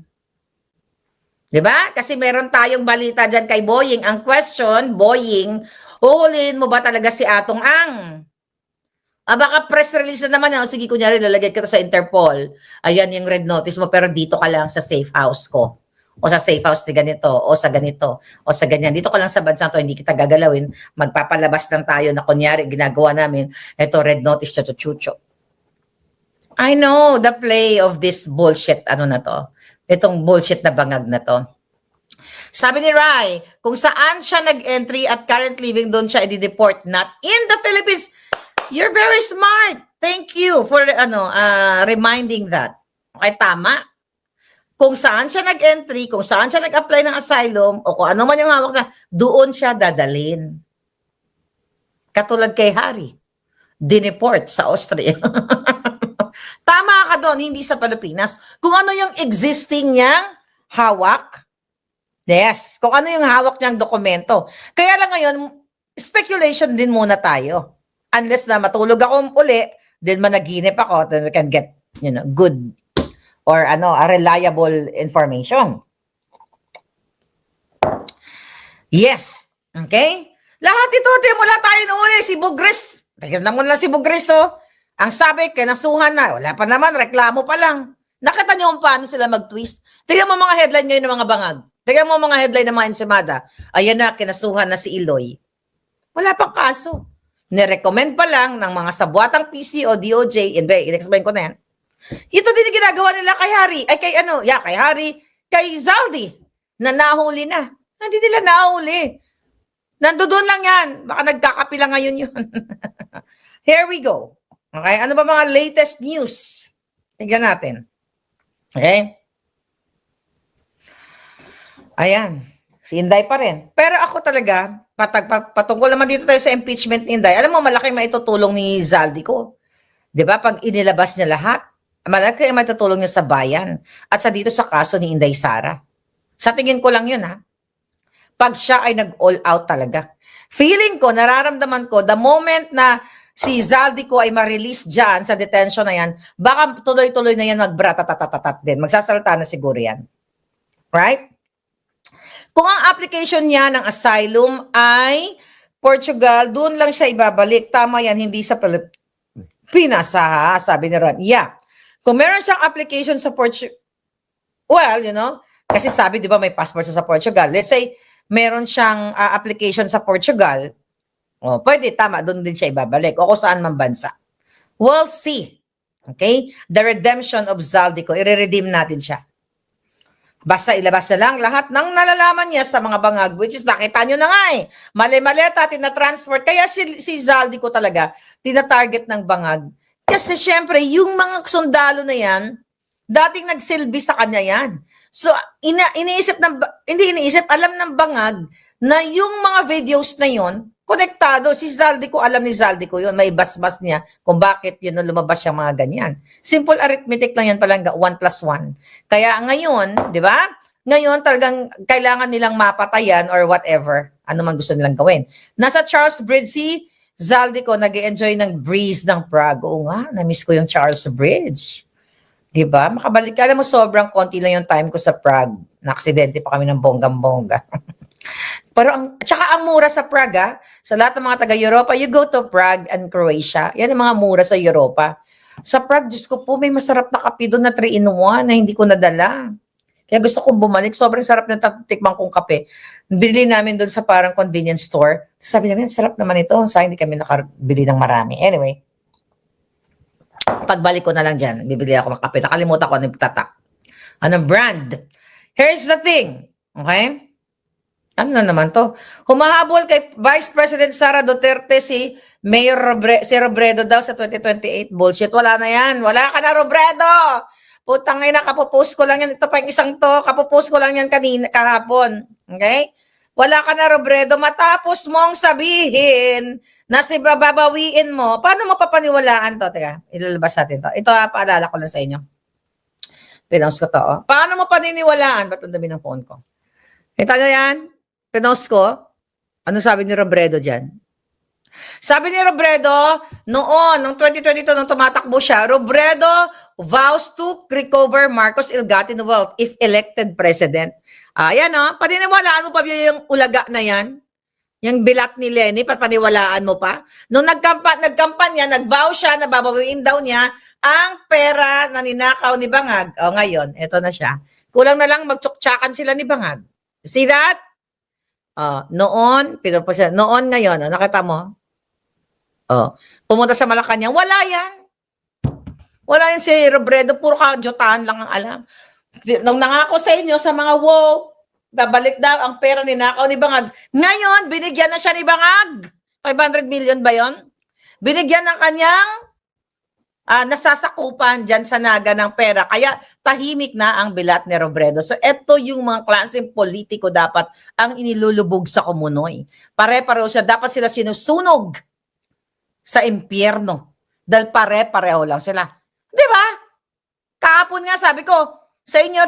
Diba? Kasi meron tayong balita dyan kay Boying. Ang question, Boying, huhulihin mo ba talaga si Atong Ang? Baka press release na naman. Sige, kunyari, lalagay kita sa Interpol. Ayan yung red notice mo, pero dito ka lang sa safe house ko. O sa safe house ni ganito, o sa ganito, o sa ganyan. Dito ka lang sa bansa to, hindi kita gagalawin. Magpapalabas lang tayo na kunyari, ginagawa namin, ito, red notice, chuchucho. I know the play of this bullshit, na to. Itong bullshit na bangag na to. Sabi ni Rai, kung saan siya nag-entry at current living doon siya i-deport, not in the Philippines. You're very smart. Thank you for reminding that. Okay, tama. Kung saan siya nag-entry, kung saan siya nag-apply ng asylum, o kung ano man yung hawak na, doon siya dadalin. Katulad kay Harry. Dineport sa Austria. Tama ka doon, hindi sa Pilipinas. Kung ano yung existing niyang hawak, yes, kung ano yung hawak niyang dokumento. Kaya lang ngayon, speculation din muna tayo. Unless na matulog ako uli, then managinip ako, then we can get, good or a reliable information. Yes, Okay? Lahat ito, wala tayo noon si Bugres. Tignan mo na si Bugres, oh. Ang sabi, kinasuhan na. Wala pa naman, reklamo pa lang. Nakita niyo kung paano sila mag-twist? Tignan mo mga headline ngayon ng mga bangag. Tignan mo mga headline ng mga ensimada. Ayan na, kinasuhan na si Iloy. Wala pang kaso. Nirecommend pa lang ng mga sabuatang PC o DOJ. In-explain ko na yan. Ito din yung ginagawa nila kay Harry. Ay, kay Harry, kay Zaldi. Na nahuli na. Hindi nila nahuli. Nandoon lang yan. Baka nagkakapila ngayon yun. Here we go. Okay, ano ba mga latest news? Tignan natin. Okay? Ayan. Si Inday pa rin. Pero ako talaga, patungkol naman dito tayo sa impeachment ni Inday. Alam mo, malaki maitutulong ni Zaldi ko. 'Di ba? Pag inilabas niya lahat, malaki maitutulong niya sa bayan. At sa dito sa kaso ni Inday Sara. Sa tingin ko lang yun, ha? Pag siya ay nag-all out talaga. Feeling ko, nararamdaman ko, the moment na si Zaldi ko ay ma-release dyan sa detention na yan, baka tuloy-tuloy na yan magbratatatatat din. Magsasalta na siguro yan. Right? Kung ang application niya ng asylum ay Portugal, doon lang siya ibabalik. Tama yan, hindi sa Pilipinas, sabi ni Ron. Yeah. Kung meron siyang application sa Portugal, well, kasi sabi, di ba, may passport siya sa Portugal. Let's say, meron siyang application sa Portugal, pwede, tama, doon din siya ibabalik. O kung saan man bansa. We'll see. Okay? The redemption of Zaldico. I-redeem natin siya. Basta ilabas na lang lahat ng nalalaman niya sa mga bangag, which is nakita nyo na nga eh. Mali-maleta, tinatransfer. Kaya si Zaldico talaga, tinatarget ng bangag. Kasi syempre, yung mga sundalo na yan, dating nagsilbi sa kanya yan. So, alam ng bangag na yung mga videos na yon konektado. Si Zaldico, alam ni Zaldico yun. May basbas niya kung bakit yun lumabas yung mga ganyan. Simple arithmetic lang yan palang 1 plus 1. Kaya ngayon, di ba? Ngayon talagang kailangan nilang mapatayan or whatever. Ano man gusto nilang gawin. Nasa Charles Bridge si Zaldico, nag-enjoy ng breeze ng Prague. Oo nga, na-miss ko yung Charles Bridge. Di ba? Makabalik ka. Alam mo, sobrang konti lang yung time ko sa Prague. Na-aksidente pa kami ng bonggang-bongga. Pero tsaka ang mura sa Prague, sa lahat ng mga taga-Europa, you go to Prague and Croatia. Yan ang mga mura sa Europa. Sa Prague, Diyos ko po, may masarap na kape doon na 3-in-1 na hindi ko nadala. Kaya gusto kong bumalik. Sobrang sarap ng tikman kong kape. Bili namin doon sa parang convenience store. Sabi namin, sarap naman ito. Sa hindi kami nakabili ng marami. Anyway, pagbalik ko na lang dyan, bibili ako ng kape. Nakalimutan ko anong tatak. Anong brand? Here's the thing. Okay? Ano na naman to? Humahabol kay Vice President Sara Duterte si Robredo daw sa 2028. Bullshit. Wala na yan. Wala ka na, Robredo! Putang ina, kapopost ko lang yan. Ito pa yung isang to. Kapopost ko lang yan kahapon. Okay? Wala ka na, Robredo. Matapos mong sabihin na si babawiin mo, paano mo papaniwalaan to? Teka, ilalabas natin to. Ito, paalala ko lang sa inyo. Pinost ko to. Paano mo paniniwalaan? Ba't ang dami ng phone ko? Kita nyo yan? Pinost ko. Ano sabi ni Robredo dyan? Sabi ni Robredo, noong 2022, nung tumatakbo siya, Robredo vows to recover Marcos Ilgatin wealth if elected president. Ayan paniniwalaan mo pa yung ulaga na yan? Yung bilat ni Lenny, papaniwalaan mo pa? Nung nagkampanya, nag-vow siya na babawiin daw niya ang pera na ninakaw ni Bangag. Ngayon, eto na siya. Kulang na lang magtsuktsakan sila ni Bangag. See that? Noon ngayon, nakita mo? Pumunta sa Malacanang, wala yan. Wala yan si Robredo, puro kajotahan lang ang alam. Nung nangako sa inyo, sa mga woke, babalik daw ang pera ni nakaw ni Bangag. Ngayon, binigyan na siya ni Bangag. 500 million ba yon? Binigyan ng kanyang nasasakupan dyan sa naga ng pera. Kaya tahimik na ang bilat ni Robredo. So, eto yung mga klaseng politiko dapat ang inilulubog sa Kumunoy. Pare-pareho siya. Dapat sila sinusunog sa impyerno. Dahil pare-pareho lang sila. Di ba? Kahapon nga sabi ko, sa inyo,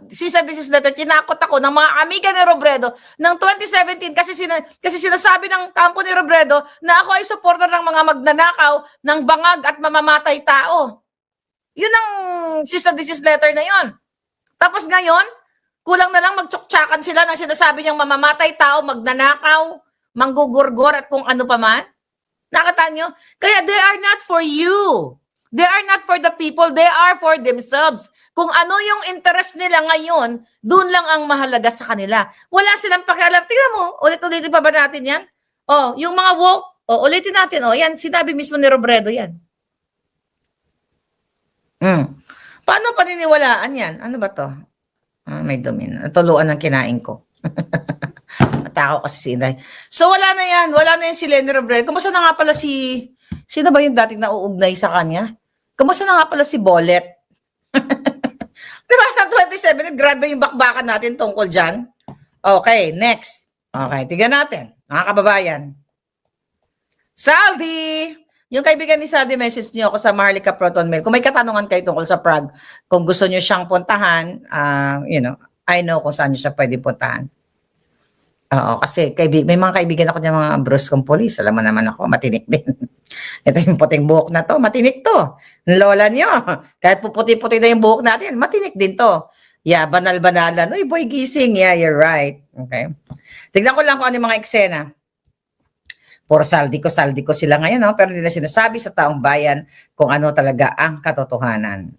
this is letter, tinakot ako ng mga amiga ni Robredo ng 2017 kasi sinasabi ng kampo ni Robredo na ako ay supporter ng mga magnanakaw ng bangag at mamamatay tao. Yun ang this is letter na yon. Tapos ngayon, Kulang na lang magtsuktsakan sila ng sinasabi niyang mamamatay tao, magnanakaw, manggugurgor at kung ano pa man. Nakita nyo? Kaya they are not for you. They are not for the people. They are for themselves. Kung ano yung interest nila ngayon, dun lang ang mahalaga sa kanila. Wala silang pakialam. Tingnan mo, ulit-ulitin pa ba natin yan? Oh, yung mga woke, ulitin natin. Yan, sinabi mismo ni Robredo yan. Paano paniniwalaan yan? Ano ba to? May domin. Tuluan ng kinain ko. Matakaw kasi si Inday. So wala na yan. Wala na yan si Leni Robredo. Kumusta na nga pala sino ba yung dating nauugnay sa kanya? Kumusta na nga pala si Bolet? Diba na 27, grabe yung bakbakan natin tungkol dyan. Okay, next. Okay, tignan natin. Mga kababayan. Saldi! Yung kaibigan ni Saldi, message niyo ako sa Maharlika Proton Mail. Kung may katanungan kayo tungkol sa Prague, kung gusto niyo siyang puntahan, I know kung saan niyo siya pwedeng puntahan. Oo, kasi may mga kaibigan ako niya mga bruskong polis. Alam mo naman ako, matinik din. Ito yung puting buhok na to, matinik to. Lola niyo, kahit puputi-puti na yung buhok natin, matinik din to. Yeah, banal-banalan. Uy, boy, gising. Yeah, you're right. Okay. Tignan ko lang kung ano yung mga eksena. Puro saldi ko sila ngayon, no? Pero nila sinasabi sa taong bayan kung ano talaga ang katotohanan.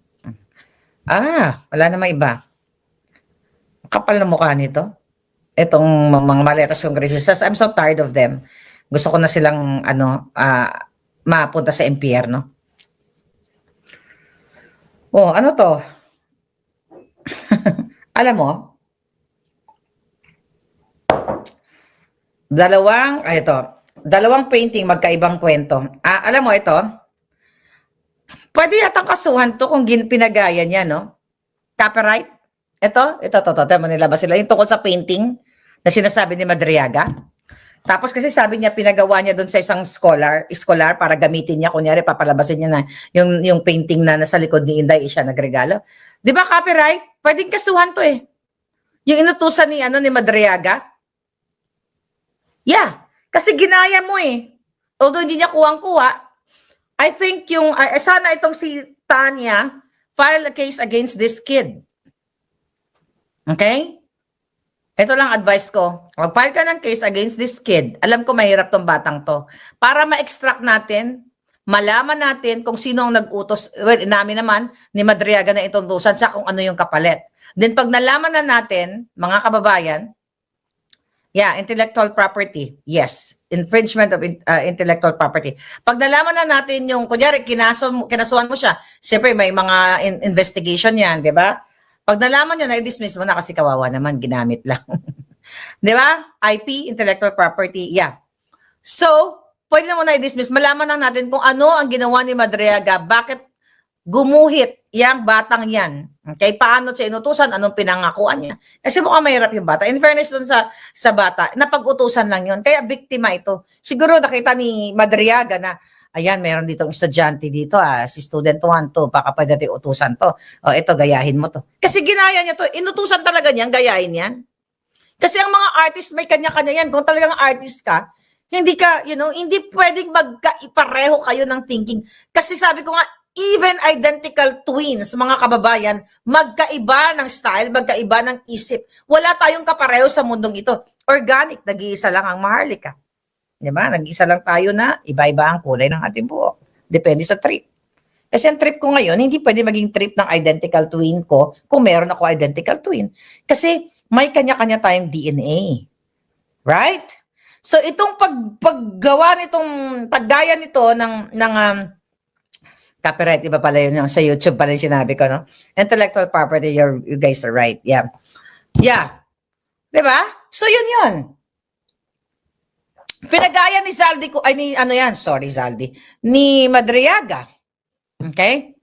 Wala namang iba. Kapal na mukha nito. Itong mga maletas kongresistas, I'm so tired of them. Gusto ko na silang mapunta sa impyerno. Ano to? Alam mo, dalawang painting magkaibang kwento. Alam mo ito, pwede yatang kasuhan to kung pinagaya niya, no? Copyright? Ito, manilabas sila. Yung tungkol sa painting na sinasabi ni Madriaga. Tapos kasi sabi niya, pinagawa niya doon sa isang scholar para gamitin niya. Kunyari, papalabasin niya na yung painting na nasa likod ni Inday, siya nagregalo. Di ba copyright? Pwedeng kasuhan to eh. Yung inutusan ni Madriaga. Yeah. Kasi ginaya mo eh. Although hindi niya kuwang-kuha, I think sana itong si Tanya file a case against this kid. Okay? Ito lang advice ko. Mag-file ka ng case against this kid. Alam ko mahirap tong batang to. Para ma-extract natin, malaman natin kung sino ang nag-utos. Well, namin naman ni Madriaga na ituntusan siya kung ano yung kapalit. Then pag nalaman na natin, mga kababayan, intellectual property. Yes, infringement of intellectual property. Pag nalaman na natin yung, kunyari, kinasuhan mo siya, siyempre may mga investigation yan, di ba? Pag nalaman nyo, na-dismiss mo na kasi kawawa naman, ginamit lang. Di ba? IP, intellectual property, yeah. So, pwede na mo na-dismiss. Malaman lang natin kung ano ang ginawa ni Madriaga, bakit gumuhit yung batang yan. Okay, paano siya inutusan, anong pinangakuan niya. Kasi mukhang mahirap yung bata. In fairness dun sa bata, napag-utusan lang yun. Kaya biktima ito. Siguro nakita ni Madriaga na, ayan, meron ditong estudyante dito, si student 1 to, baka pwede natin utusan to. Ito, gayahin mo to. Kasi ginaya niya to, inutusan talaga niyan, gayahin yan. Kasi ang mga artist, may kanya-kanya yan. Kung talagang artist ka, hindi ka, hindi pwedeng magkaipareho kayo ng thinking. Kasi sabi ko nga, even identical twins, mga kababayan, magkaiba ng style, magkaiba ng isip. Wala tayong kapareho sa mundong ito. Organic, nag-iisa lang ang Maharlika. Diba? Nag-isa lang tayo na iba-iba ang kulay ng ating buhok. Depende sa trip. Kasi ang trip ko ngayon, hindi pwede maging trip ng identical twin ko kung meron ako identical twin. Kasi may kanya-kanya tayong DNA. Right? So itong paggaya nito ng copyright, iba pala yun, sa YouTube pala yung sinabi ko, no? Intellectual property, you guys are right. Yeah. Yeah. Diba? So yun. Pinagaya ni Zaldi ko, ni Madriaga. Okay?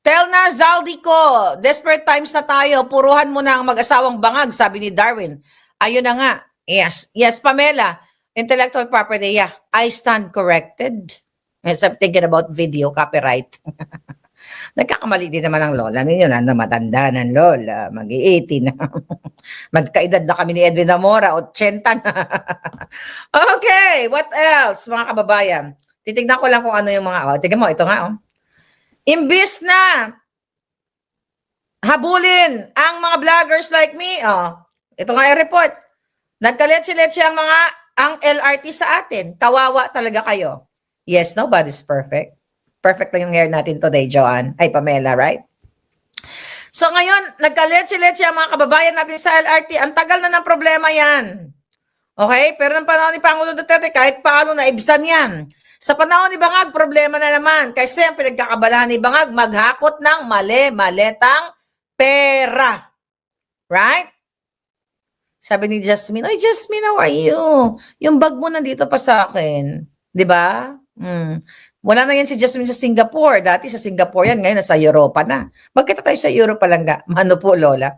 Tell na Zaldi ko, desperate times na tayo, puruhan mo na ang mag-asawang bangag, sabi ni Darwin. Ayun na nga. Yes, Pamela, intellectual property, yeah, I stand corrected. Yes, I'm thinking about video copyright. Nagkakamali din naman ang lola ninyo na matanda ng lola, mag-80 na. Magkaedad na kami ni Edwin Zamora, 80 na. Okay, what else, mga kababayan? Titignan ko lang kung ano yung mga, tignan mo, ito nga, Imbis na habulin ang mga vloggers like me. Oh, ito nga yung report. Nagkaletse-letse ang LRT sa atin. Kawawa talaga kayo. Yes, nobody's perfect. Perfect lang yung hair natin today, Joanne. Ay, Pamela, right? So ngayon, nagkaletse-letse ang mga kababayan natin sa LRT. Ang tagal na ng problema yan. Okay? Pero ng panahon ni Pangulong Duterte, kahit paano naibsan yan. Sa panahon ni Bangag, problema na naman. Kasi ang pinagkakabalahan ni Bangag, maghakot ng maletang pera. Right? Sabi ni Jasmine, "Oy, Jasmine, how are you? Yung bag mo nandito pa sa akin." 'Di ba? Wala na yan si Jasmine sa Singapore. Dati sa Singapore yan, ngayon nasa Europa na. Magkita tayo sa Europa lang ga. Mano po, Lola.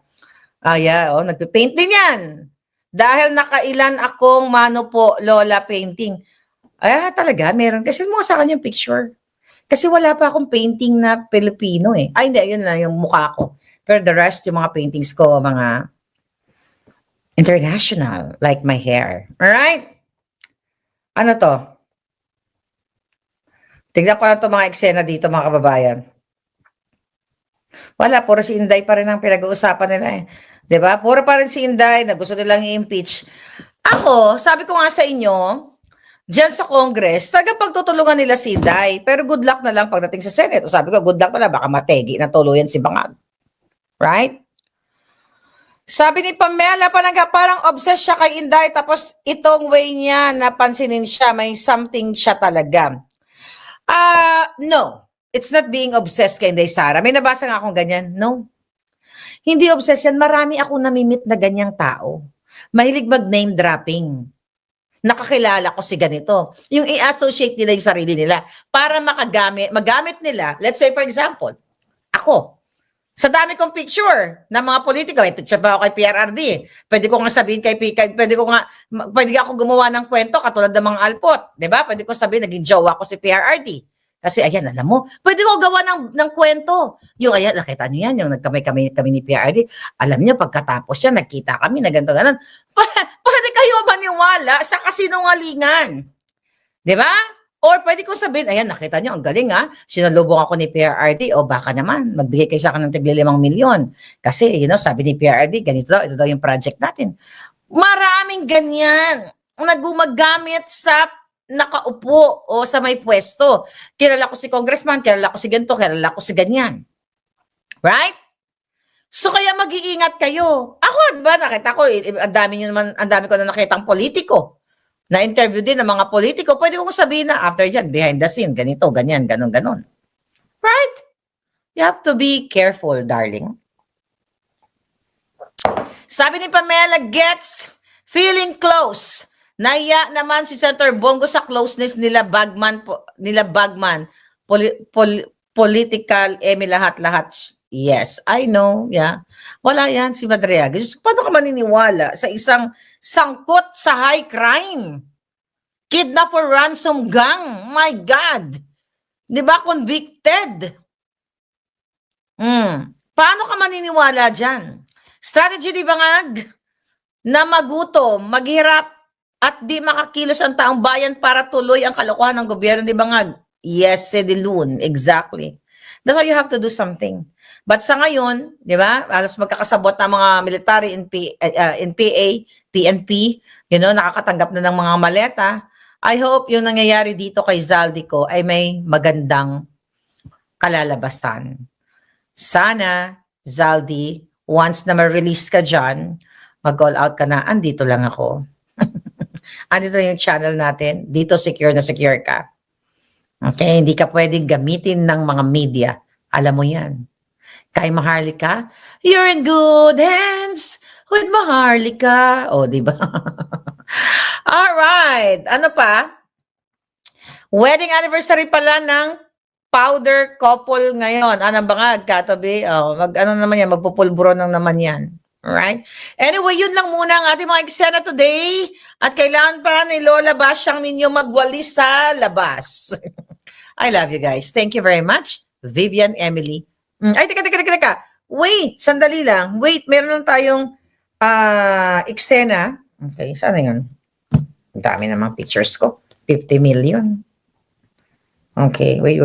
Nagpe-paint din yan. Dahil nakailan akong mano po, Lola painting. Talaga, meron. Kasi mo sa akin yung picture. Kasi wala pa akong painting na Pilipino eh. Ay, hindi, yun na yung mukha ko. Pero the rest, yung mga paintings ko, mga international, like my hair. Alright? Ano to? Tignan ko na to mga eksena dito, mga kababayan. Wala, puro si Inday pa rin ang pinag-uusapan nila eh. 'Di ba? Puro pa rin si Inday na gusto nilang i-impeach. Ako, sabi ko nga sa inyo, diyan sa Congress, talagang pagtutulungan nila si Inday. Pero good luck na lang pagdating sa Senate. Sabi ko, good luck na lang, baka mategi na tuluyan si Bangag. Right? Sabi ni Pamela Palangga, parang obsessed siya kay Inday, tapos itong way niya, napansinin siya, may something siya talaga. No. It's not being obsessed kay Inday Sara. May nabasa nga akong ganyan. No. Hindi obsessed yan. Marami akong namimit na ganyang tao. Mahilig mag-name dropping. Nakakilala ko si ganito. Yung i-associate nila yung sarili nila para magamit nila. Let's say for example, ako. Sa dami kong picture ng mga politika, may picture ba ako kay PRRD? Pwede ko nga sabihin pwede ako gumawa ng kwento katulad ng mga Alpot, 'di ba? Pwede ko sabihin naging jowa ko si PRRD. Kasi ayan, alam mo, pwede ko gawa ng kwento. Yung ayan, nakita niyo yan, yung kami ni PRRD. Alam niyo, pagkatapos yan, nagkita kami na ganito, ganon. Pwede kayo maniwala sa kasinungalingan. 'Di ba? Or pwede ko sabihin, ayan, nakita nyo, ang galing sinalubong ako ni PRRD, o baka naman, magbigay kayo sa akin ng tigli 5 milyon. Kasi, sabi ni PRRD, ganito daw, ito daw yung project natin. Maraming ganyan na gumagamit sa nakaupo o sa may pwesto. Kilala ko si congressman, kilala ko si ganito, kilala ko si ganyan. Right? So, kaya mag-iingat kayo. Ako, diba, nakita ko, ang dami ko na nakitang politiko. Na-interview din ng mga politiko, pwede kong sabihin na after dyan, behind the scene, ganito, ganyan, ganon. Right? You have to be careful, darling. Sabi ni Pamela, gets feeling close. Naiya naman si Senator Bongo sa closeness nila Bagman, political, lahat-lahat. Yes, I know, yeah. Wala yan si Madriaga. Paano ka maniniwala sa isang sangkot sa high crime? Kidnap or ransom gang. My God. Di ba convicted? Paano ka maniniwala dyan? Strategy di Bangag na magutom, maghirap, at di makakilos ang taong bayan para tuloy ang kalokohan ng gobyerno di Bangag. Yes, Sedilun. Exactly. That's why you have to do something. But sa ngayon, di ba, alas magkakasabot na mga military in PNP, nakakatanggap na ng mga maleta. I hope yung nangyayari dito kay Zaldico ay may magandang kalalabasan. Sana, Zaldi, once na ma-release ka dyan, mag-all out ka na, andito lang ako. Andito lang yung channel natin. Dito secure na secure ka. Okay, hindi ka pwedeng gamitin ng mga media. Alam mo yan. Kay Maharlika, you're in good hands with Maharlika. O, di ba? Alright. Ano pa? Wedding anniversary pala ng powder couple ngayon. Ano ba nga, katabi? Magpupulburo ng naman yan. Alright? Anyway, yun lang muna ang ating mga eksena today. At kailangan pa ni Lola Basyang ninyo magwalis sa labas. I love you guys. Thank you very much. Vivian Emily. Ay, teka. Wait, sandali lang. Wait, meron lang tayong eksena. Okay, sana yun? Ang dami namang pictures ko. 50 million. Okay, wait.